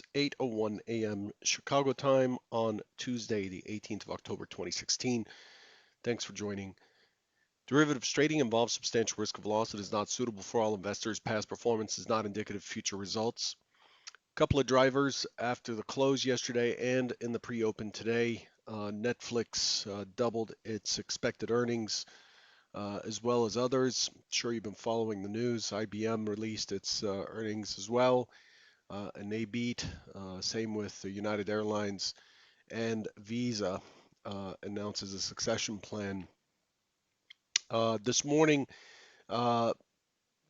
It's 8:01 a.m. Chicago time on Tuesday, the 18th of October, 2016. Thanks for joining. Derivatives trading involves substantial risk of loss. It is not suitable for all investors. Past performance is not indicative of future results. A couple of drivers after the close yesterday and in the pre-open today. Netflix doubled its expected earnings, as well as others. I'm sure you've been following the news. IBM released its earnings as well. And they beat. Same with United Airlines, and Visa announces a succession plan. This morning, uh,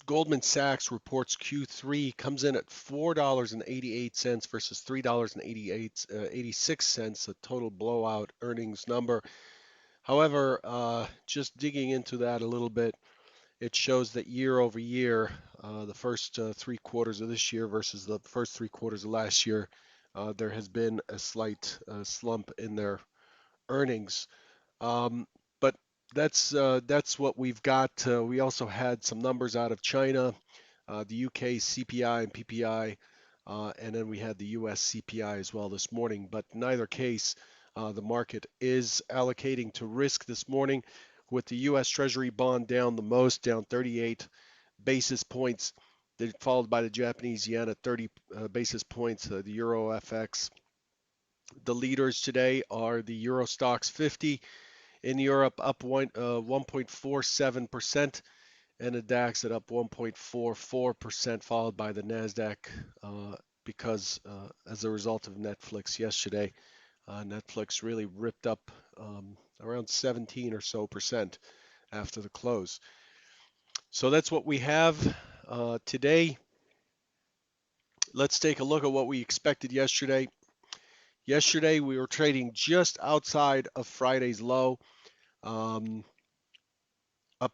Goldman Sachs reports Q3 comes in at $4.88 versus $3.86, a total blowout earnings number. However, just digging into that a little bit, it shows that year over year, the first 3 quarters of this year versus the first 3 quarters of last year, there has been a slight slump in their earnings. But that's what we've got. We also had some numbers out of China, the UK CPI and PPI, and then we had the US CPI as well this morning. But in either case, the market is allocating to risk this morning, with the US Treasury bond down the most, down 38 basis points, followed by the Japanese yen at 30 basis points, the Euro FX. The leaders today are the Euro Stoxx 50 in Europe, up 1.47%, and the DAX at up 1.44%, followed by the Nasdaq, because as a result of Netflix yesterday, Netflix really ripped up around 17 or so percent after the close. So that's what we have today. Let's take a look at what we expected yesterday. Yesterday we were trading just outside of Friday's low, up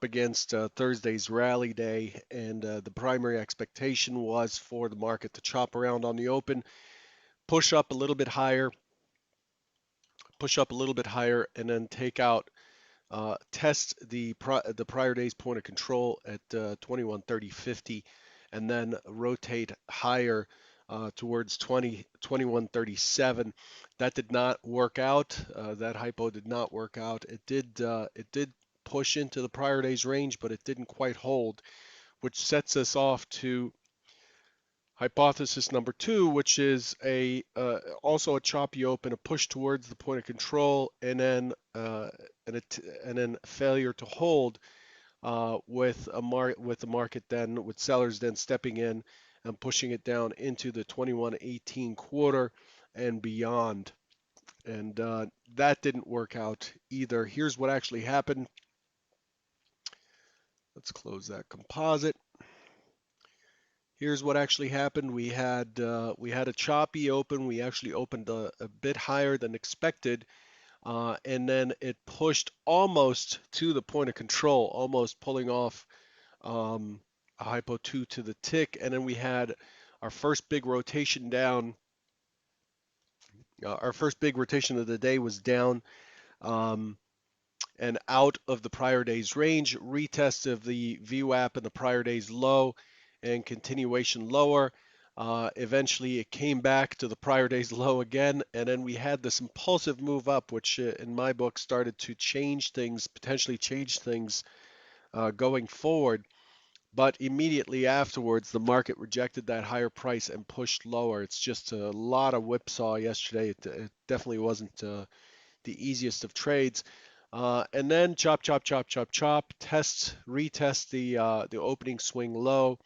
against Thursday's rally day, and the primary expectation was for the market to chop around on the open, push up a little bit higher, and then take out, test the prior day's point of control at 2130.50, and then rotate higher towards 2137. That did not work out. That hypo did not work out. It did push into the prior day's range, but it didn't quite hold, which sets us off to hypothesis number 2, which is also a choppy open, a push towards the point of control, and then failure to hold, with the market then, with sellers then stepping in and pushing it down into the 2118 quarter and beyond. And that didn't work out either. Here's what actually happened. Let's close that composite. Here's what actually happened. We had a choppy open. We actually opened a bit higher than expected, and then it pushed almost to the point of control, almost pulling off a hypo 2 to the tick, and then we had our first big rotation down. Our first big rotation of the day was down, and out of the prior day's range, retest of the VWAP and the prior day's low, and continuation lower. Eventually, it came back to the prior day's low again, and then we had this impulsive move up, which in my book started to change things, potentially change things going forward. But immediately afterwards, the market rejected that higher price and pushed lower. It's just a lot of whipsaw yesterday. It definitely wasn't the easiest of trades. And then chop, chop, chop, chop, chop, retest the opening swing low,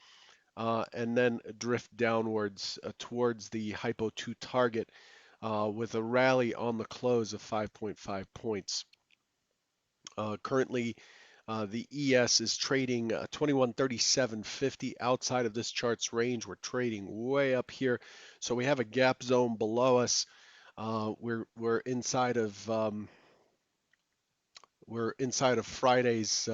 and then drift downwards towards the hypo 2 target, with a rally on the close of 5.5 points. Currently, the ES is trading 2137.50 outside of this chart's range. We're trading way up here, so we have a gap zone below us. We're inside of Friday's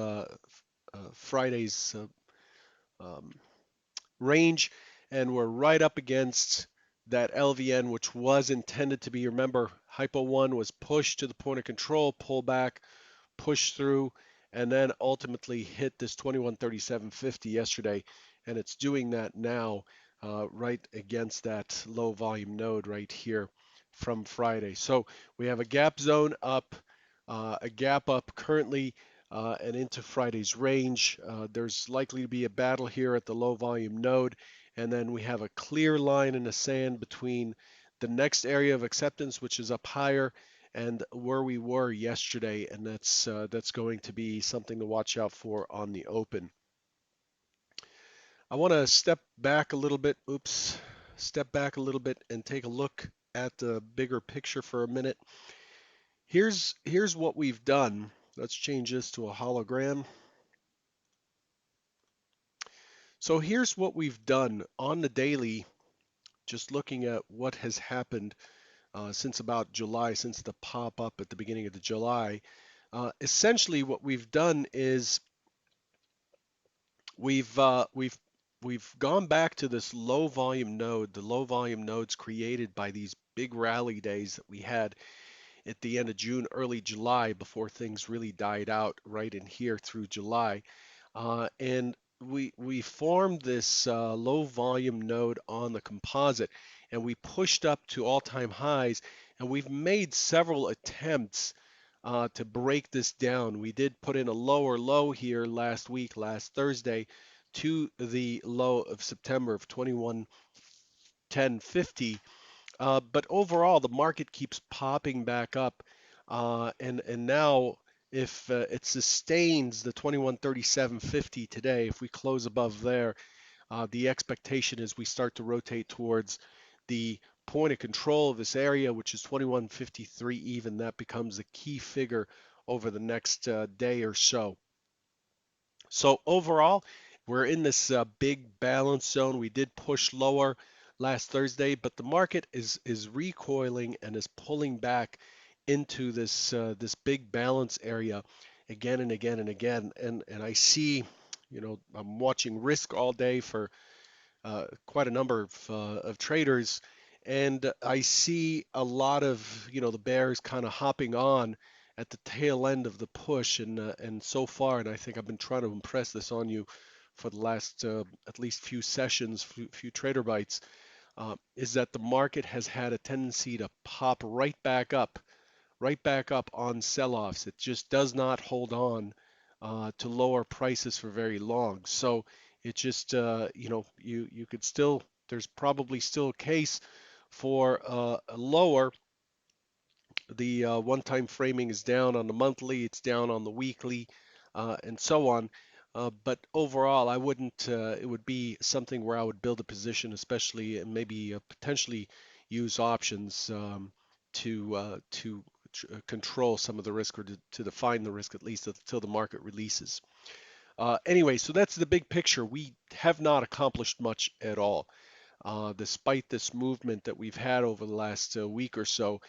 range, and we're right up against that LVN, which was intended to be. Remember, hypo 1 was pushed to the point of control, pull back, push through, and then ultimately hit this 2137.50 yesterday, and it's doing that now. right against that low volume node right here from Friday. So we have a gap zone up, a gap up currently, and into Friday's range. There's likely to be a battle here at the low volume node, and then we have a clear line in the sand between the next area of acceptance, which is up higher, and where we were yesterday, and that's going to be something to watch out for on the open. I want to step back a little bit. Oops, step back a little bit and take a look at the bigger picture for a minute. Here's what we've done. Let's change this to a hologram. So here's what we've done on the daily, just looking at what has happened since about July, since the pop up at the beginning of the July. Essentially, what we've done is we've uh, we've we've gone back to this low volume node, the low volume nodes created by these big rally days that we had at the end of June, early July, before things really died out right in here through July. And we formed this low volume node on the composite, and we pushed up to all-time highs, and we've made several attempts to break this down. We did put in a lower low here last week, last Thursday, to the low of September of 2110.50. But overall, the market keeps popping back up, and now if it sustains the 2137.50 today, if we close above there, the expectation is we start to rotate towards the point of control of this area, which is 2153 even. That becomes a key figure over the next day or so. So overall, we're in this big balance zone. We did push lower last Thursday, but the market is recoiling and is pulling back into this big balance area again and again and again. And I see, I'm watching risk all day for quite a number of traders, and I see a lot of the bears kind of hopping on at the tail end of the push, and so far, and I think I've been trying to impress this on you for the last at least few sessions, few trader bites, is that the market has had a tendency to pop right back up on sell-offs. It just does not hold on to lower prices for very long. So it just, you could still, there's probably still a case for a lower. The one-time framing is down on the monthly, it's down on the weekly, and so on. But overall, I wouldn't. It would be something where I would build a position, especially and maybe potentially use options to control some of the risk or to define the risk at least until the market releases. Anyway, so that's the big picture. We have not accomplished much at all despite this movement that we've had over the last week or so.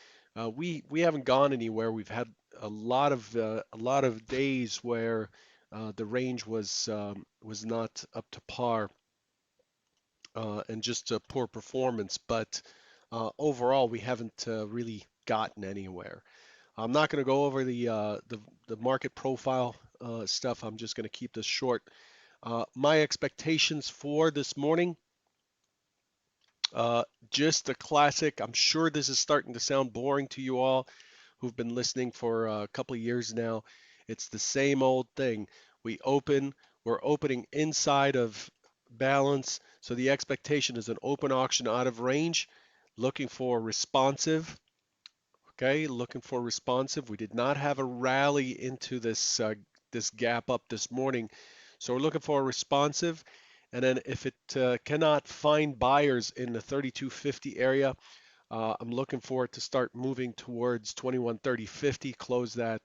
We haven't gone anywhere. We've had a lot of days where the range was not up to par and just a poor performance. But overall, we haven't really gotten anywhere. I'm not going to go over the market profile stuff. I'm just going to keep this short. My expectations for this morning. Just a classic. I'm sure this is starting to sound boring to you all who've been listening for a couple of years now. It's the same old thing. We're opening inside of balance. So the expectation is an open auction out of range, looking for responsive. Okay, looking for responsive. We did not have a rally into this gap up this morning, so we're looking for a responsive. And then if it cannot find buyers in the 3250 area, I'm looking for it to start moving towards 2130.50, close that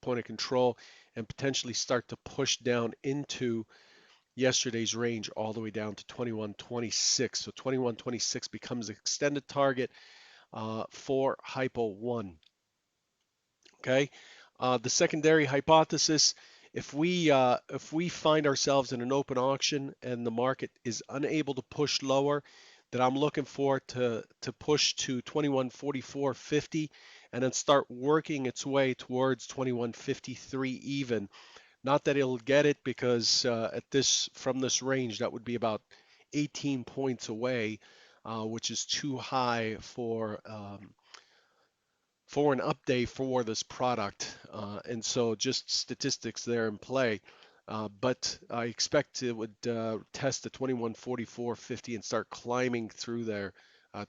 point of control, and potentially start to push down into yesterday's range all the way down to 2126. So 2126 becomes an extended target for hypo 1. Okay. The secondary hypothesis, if we find ourselves in an open auction and the market is unable to push lower, then I'm looking for it to push to 2144.50 and then start working its way towards 2153 even. Not that it'll get it because at this from this range that would be about 18 points away, which is too high for an update for this product. And so just statistics there in play. But I expect it would test the 2144.50 and start climbing through there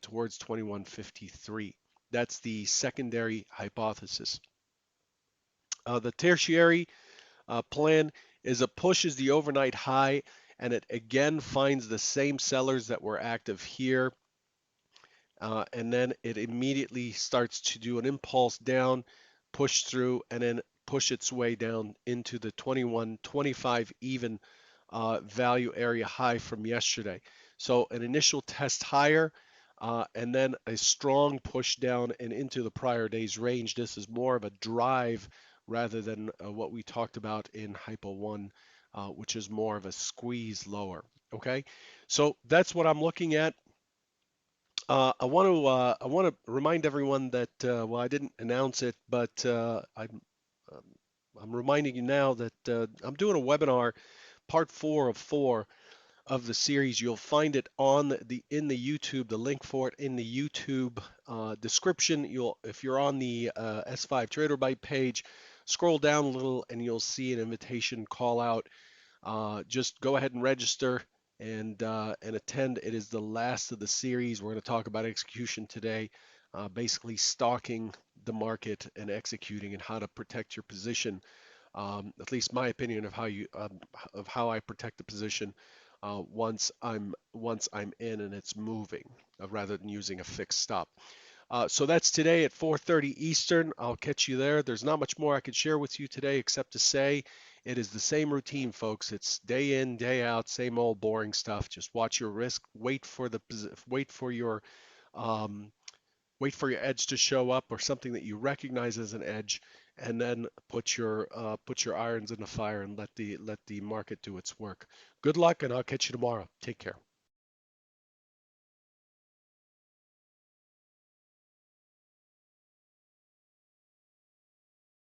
towards 2153. That's the secondary hypothesis. The tertiary plan is it pushes the overnight high and it again finds the same sellers that were active here, and then it immediately starts to do an impulse down, push through, and then push its way down into the 21.25 even value area high from yesterday. So an initial test higher, and then a strong push down and into the prior day's range. This is more of a drive rather than what we talked about in Hypo 1, which is more of a squeeze lower. Okay, so that's what I'm looking at. I want to remind everyone that well, I didn't announce it, but um, I'm reminding you now that I'm doing a webinar, part 4 of the series. You'll find it on the in the YouTube, the link for it in the YouTube description. If you're on the S5 Trader Byte page, scroll down a little and you'll see an invitation call out. Just go ahead and register and attend. It is the last of the series. We're going to talk about execution today, basically stalking the market and executing and how to protect your position. At least my opinion of how I protect the position once I'm in and it's moving, rather than using a fixed stop. So that's today at 4:30 Eastern. I'll catch you there. There's not much more I could share with you today except to say it is the same routine, folks. It's day in, day out, same old boring stuff. Just watch your risk, wait for your um, wait for your edge to show up or something that you recognize as an edge, and then put your irons in the fire and let the market do its work. Good luck, and I'll catch you tomorrow. Take care.